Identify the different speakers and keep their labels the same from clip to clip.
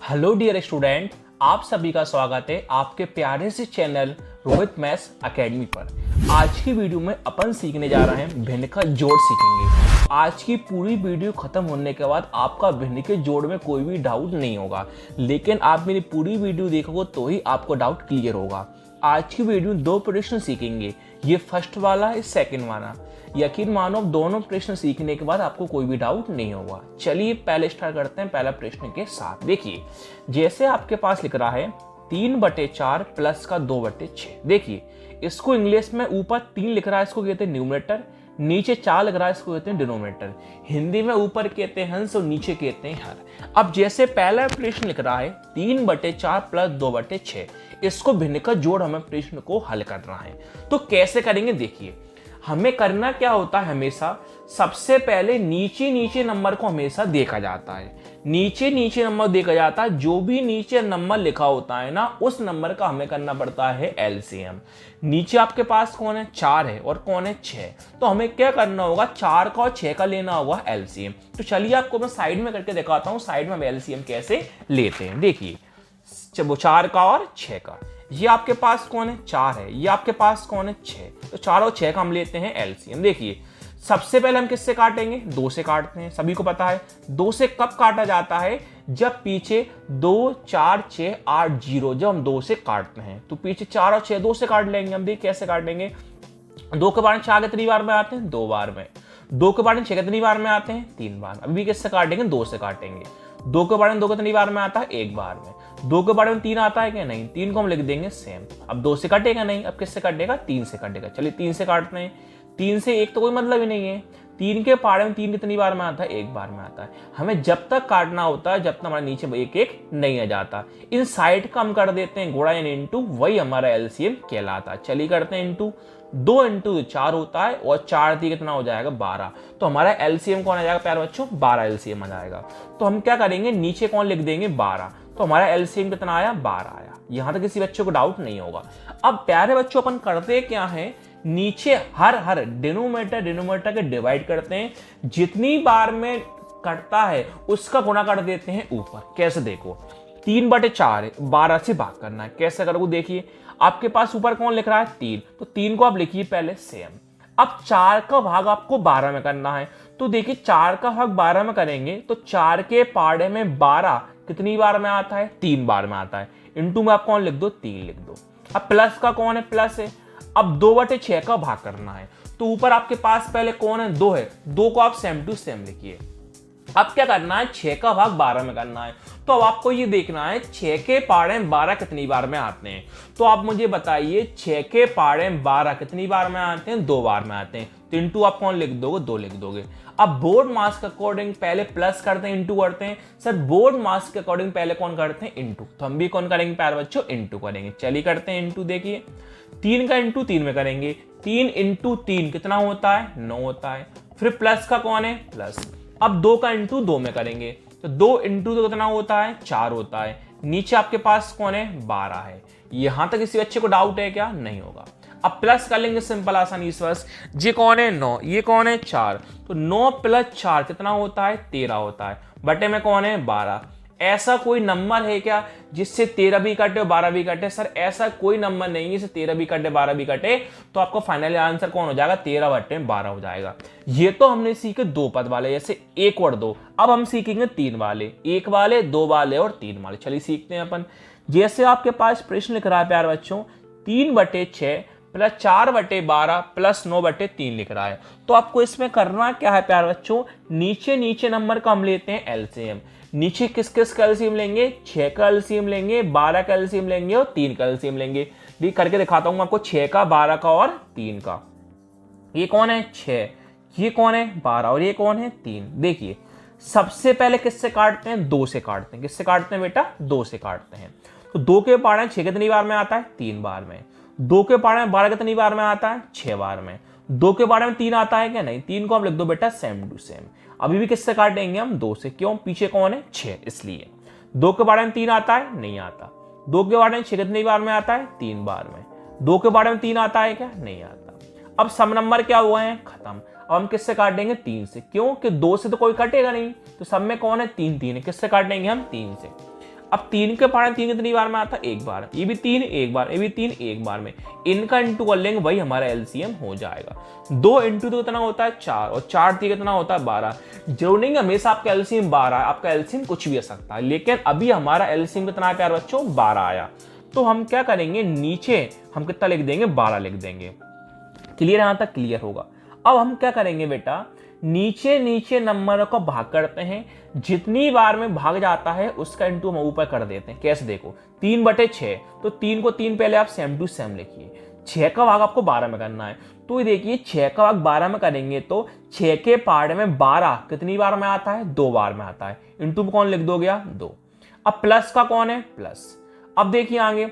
Speaker 1: Hello dear student, आप सभी का स्वागत है आपके प्यारे से चैनल रोहित मैथ्स एकेडमी पर। आज की वीडियो में अपन सीखने जा रहे हैं भिन्न का जोड़ सीखेंगे। आज की पूरी वीडियो खत्म होने के बाद आपका भिन्न के जोड़ में कोई भी डाउट नहीं होगा, लेकिन आप मेरी पूरी वीडियो देखोगे तो ही आपको डाउट क्लियर होगा। आज की वीडियो दो प्रश्न सीखेंगे, ये फर्स्ट वाला है, सेकंड वाला। यकीन मानो दोनों प्रश्न सीखने के बाद आपको कोई भी डाउट नहीं होगा। चलिए पहले स्टार्ट करते हैं पहला प्रश्न के साथ। देखिए जैसे आपके पास लिख रहा है 3/4 प्लस का 2/6। देखिए इसको इंग्लिश में ऊपर 3 लिख रहा है, इसको कहते हैं न्यूमरेटर, नीचे 4 लिख रहा है, इसको कहते हैं डिनोमिनेटर। हिंदी में ऊपर कहते हैं हंस और नीचे कहते हैं हर। अब जैसे पहला प्रश्न लिख रहा है 3/4 प्लस 2/6, इसको भिन्न का जोड़ हमें प्रश्न को हल करना है। तो कैसे करेंगे, देखिए हमें करना क्या होता है, हमेशा सबसे पहले नीचे नीचे नंबर को हमेशा देखा जाता है। नीचे नीचे नंबर देखा जाता है, जो भी नीचे नंबर लिखा होता है ना, उस नंबर का हमें करना पड़ता है एलसीएम। नीचे आपके पास कौन है, 4 है और कौन है 6, तो हमें क्या करना होगा, 4 का और 6 का लेना होगा एलसीएम। तो चलिए आपको मैं साइड में करके दिखाता हूँ, साइड में हम एलसीएम कैसे लेते हैं। देखिए 4 का और 6 का, ये आपके पास कौन है, 4 है, ये आपके पास कौन है, 6। तो 4 और 6 का हम लेते हैं एलसीएम। देखिए सबसे पहले हम किससे काटेंगे, 2 से काटते हैं। सभी को पता है 2 से कब काटा जाता है, जब पीछे 2 4 6 8 0, जब हम 2 से काटते हैं तो पीछे 4 और 6 2 से काट लेंगे। हम देखिए कैसे काटेंगे, 2 के बारे में 4 कितनी बार में आते हैं, 2 बार में। 2 के बारे में 6 कितनी बार में आते हैं, 3 बार। अभी किससे काटेंगे, 2 से काटेंगे। 2 के बारे में 2 कितनी बार में आता है, 1 बार में। 2 के बारे में 3 आता है क्या, नहीं, 3 को हम लिख देंगे सेम। अब 2 से कटेगा नहीं, अब किससे कटेगा, 3 से कटेगा। चलिए 3 से काटते हैं। 3 से 1 तो कोई मतलब ही नहीं है। 3 के पारे में 3 कितनी बार में आता है, 1 बार में आता है। हमें जब तक काटना होता है जब तक हमारे नीचे 1 1 नहीं आ जाता। इन साइड का हम कर देते हैं गुणा यानी इंटू, वही हमारा एलसीएम कहलाता है। चलिए करते हैं इंटू। 2 इंटू 4 होता है और 4 दी कितना हो जाएगा, 12। तो हमारा एलसीएम कौन आ जाएगा प्यारे बच्चों, 12 एलसीएम आ जाएगा। तो हम क्या करेंगे, नीचे कौन लिख देंगे, 12। तो हमारा एलसीएम कितना आया, 12 आया। यहां तक किसी बच्चों को डाउट नहीं होगा। अब प्यारे बच्चों अपन करते क्या है, नीचे हर डिनोमिनेटर के डिवाइड करते हैं, जितनी बार में कटता है उसका गुणा कर देते हैं ऊपर। कैसे, देखो 3/4 है, 12 से भाग करना है। कैसे करोगे, देखिए आपके पास ऊपर कौन लिख रहा है, 3, तो 3 को आप लिखिए पहले सेम। अब 4 का भाग आपको 12 में करना है, तो देखिए 4 का भाग 12 में करेंगे तो 4 के पाड़े में 12 कितनी बार में आता है, 3 बार में आता है। इंटू में आप कौन लिख दो, 3 लिख दो। अब प्लस का कौन है, प्लस है। अब 2/6 का भाग करना है, तो ऊपर आपके पास पहले कौन है, 2 है, 2 को आप सेम टू सेम लिखिए। अब क्या करना है, 6 का भाग 12 में करना है। तो अब आपको ये देखना है 6 के पाड़े में 12 कितनी बार में आते हैं। तो आप मुझे बताइए 6 के पाड़े में 12 कितनी बार में आते हैं, 2 बार में आते हैं। तो इंटू आप कौन लिख दोगे, 2 लिख दोगे। अब बोर्ड मास के अकॉर्डिंग पहले प्लस करते हैं, इंटू करते हैं। सर बोर्ड मास के अकॉर्डिंग पहले कौन करते हैं, इंटू। तो हम भी कौन करेंगे प्यारे बच्चों, इंटू करेंगे। चलिए करते हैं इंटू। देखिए 3 का इंटू 3 में करेंगे, 3 इंटू 3 कितना होता है, 9 होता है। फिर प्लस का कौन है, प्लस। अब 2 का इंटू 2 में करेंगे, तो 2 इंटू 2 कितना होता है, 4 होता है। नीचे आपके पास कौन है, 12 है। यहां तक किसी बच्चे को डाउट है क्या, नहीं होगा। अब प्लस कर लेंगे सिंपल आसानी से बस। ये कौन है, 9, ये कौन है, 4, तो 9 + 4 कितना होता है, 13 होता है। बटे में कौन है, 12। ऐसा कोई नंबर है क्या जिससे 13 भी कटे और 12 भी कटे, सर ऐसा कोई नंबर नहीं है जिससे 13 भी कटे 12 भी कटे। तो आपको फाइनली आंसर कौन हो जाएगा, 13/12 हो जाएगा। ये तो हमने सीखे 2 पद वाले, जैसे 1 और 2। अब हम सीखेंगे 3 वाले, 1 वाले, 2 वाले और 3 वाले। चलिए सीखते हैं अपन। जैसे आपके पास प्रश्न लिख रहा है प्यारे बच्चों 3/6 प्लस 4/12 प्लस 9/3 लिख रहा है। तो आपको इसमें करना क्या है प्यारे बच्चों, नीचे नीचे नंबर का हम लेते हैं एलसीएम। नीचे किस किस का एलसीएम लेंगे, 6 का एलसीएम लेंगे, 12 का एलसीएम लेंगे और 3 का एलसीएम लेंगे। ये करके दिखाता हूं आपको, 6 का, 12 का और 3 का। ये कौन है, 6, ये कौन है, 12 और ये कौन है, 3। देखिए सबसे पहले किससे काटते हैं, 2 से काटते हैं। किससे काटते हैं बेटा, 2 से काटते हैं। तो 2 के पाड़े में 6 कितनी बार में आता है, 3 बार में। 2 के पाड़े में 12 कितनी बार में आता है, 6 बार में। 2 के बारे में 3 आता है क्या, नहीं, 3 को आप लिख दो बेटा सेम टू सेम। अभी भी किससे काटेंगे हम, 2 से। क्यों, पीछे कौन है, 6, इसलिए। 2 के बारे में 3 आता है, नहीं आता। 2 के बारे में 6 कितनी बार में आता है, 3 बार में। 2 के बारे में 3 आता है क्या, नहीं आता। अब सब नंबर क्या हुए हैं, खत्म। अब हम किससे काटेंगे, 3 से। क्यों कि 2 से तो कोई कटेगा नहीं, तो सब में कौन है, 3 3 है। किससे काटेंगे हम, 3 से। अब 3 के पाड़े 3 कितनी बार में आता है, एक बार, ये भी 3 एक बार, ये भी 3 एक बार में, इनका इंटू कर लेंगे, वही हमारा एलसीएम हो जाएगा। 2 इंटू 2 कितना होता है 4, और 4 3 कितना होता है 12। जरूर नहीं हमेशा आपका एलसीएम 12 है, आपका एलसीएम कुछ भी आ सकता है, लेकिन अभी हमारा एलसीएम कितना है प्यारे बच्चों, 12 आया। तो हम क्या करेंगे, नीचे हम कितना लिख देंगे, 12 लिख देंगे। क्लियर, यहां तक क्लियर होगा। अब हम क्या करेंगे बेटा, नीचे नीचे नंबर को भाग करते हैं, जितनी बार में भाग जाता है उसका इंटू हम ऊपर कर देते हैं। कैसे, देखो 3/6, तो 3 को 3 पहले आप सेम टू सेम लिखिए। 6 का भाग आपको 12 में करना है, तो देखिए 6 का भाग 12 में करेंगे तो 6 के पार्ट में 12 कितनी बार में आता है, 2 बार में आता है। इंटू में कौन लिख दोगे आप, 2। अब प्लस का कौन है, प्लस। अब देखिए आगे,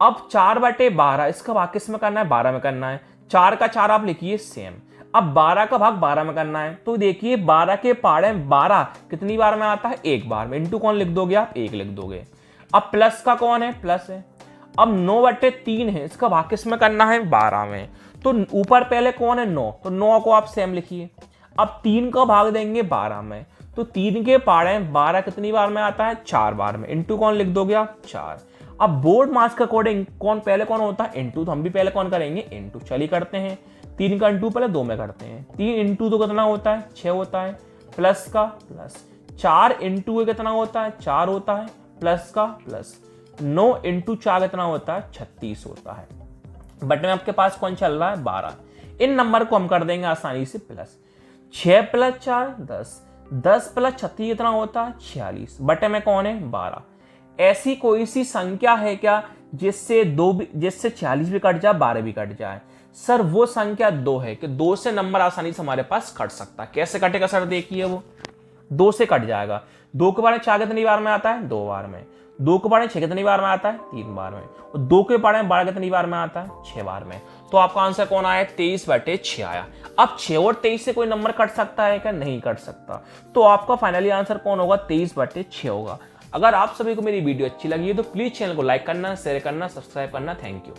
Speaker 1: अब 4/12 इसका भाग किस में करना है, 12 में करना है। 4 का 4 आप लिखिए सेम। अब 12 का भाग 12 में करना है, तो देखिए 12 के पाड़े 12 कितनी बार में आता है, एक बार में। इंटू कौन लिख दोगे आप, 1 लिख दोगे। अब प्लस का कौन है, प्लस है। अब 9/3 है, इसका भाग किस में करना है, 12 में। तो ऊपर पहले कौन है, 9, तो 9 को आप सेम लिखिए। अब 3 का भाग देंगे 12 में, तो 3 के पाड़े 12 कितनी बार में आता है, 4 बार में। इंटू कौन लिख दोगे आप, 4। अब बोर्ड मास के अकॉर्डिंग कौन पहले कौन होता है, इंटू, तो हम भी पहले कौन करेंगे, इंटू। चलिए करते हैं, 3 का इंटू पहले 2 में करते हैं। 3 इंटू 2 कितना होता है, 6 होता है। प्लस का प्लस, 4 इंटू कितना होता है, 4 होता है। प्लस का प्लस, 9 इंटू 4 कितना होता है, 36 होता है। बट में आपके पास कौन चल रहा है, 12। इन नंबर को हम कर देंगे आसानी से प्लस। 6 + 4 10, 10 + 36 कितना होता है, 46। बटे में कौन है, 12। ऐसी कोई सी संख्या है क्या जिससे 40 भी कट जाए, 12 भी कट जाए? सर वो संख्या 2 है कि 2 से नंबर आसानी से हमारे पास कट सकता है। कैसे कटेगा सर, देखिए वो 2 से कट जाएगा। 2 के बारे 4 कितनी बार में आता है, 2 बार में। 2 के बारे 6 कितनी बार में आता है, 3 बार में। और 2 के बारे 12 कितनी बार में आता है, 6 बार में। तो आपका आंसर कौन आया, 23/6 आया। अब 6 और 23 से कोई नंबर कट सकता है क्या, नहीं कट सकता। तो आपका फाइनली आंसर कौन होगा, 23/6 होगा। अगर आप सभी को मेरी वीडियो अच्छी लगी है तो प्लीज चैनल को लाइक करना, शेयर करना, सब्सक्राइब करना। Thank you.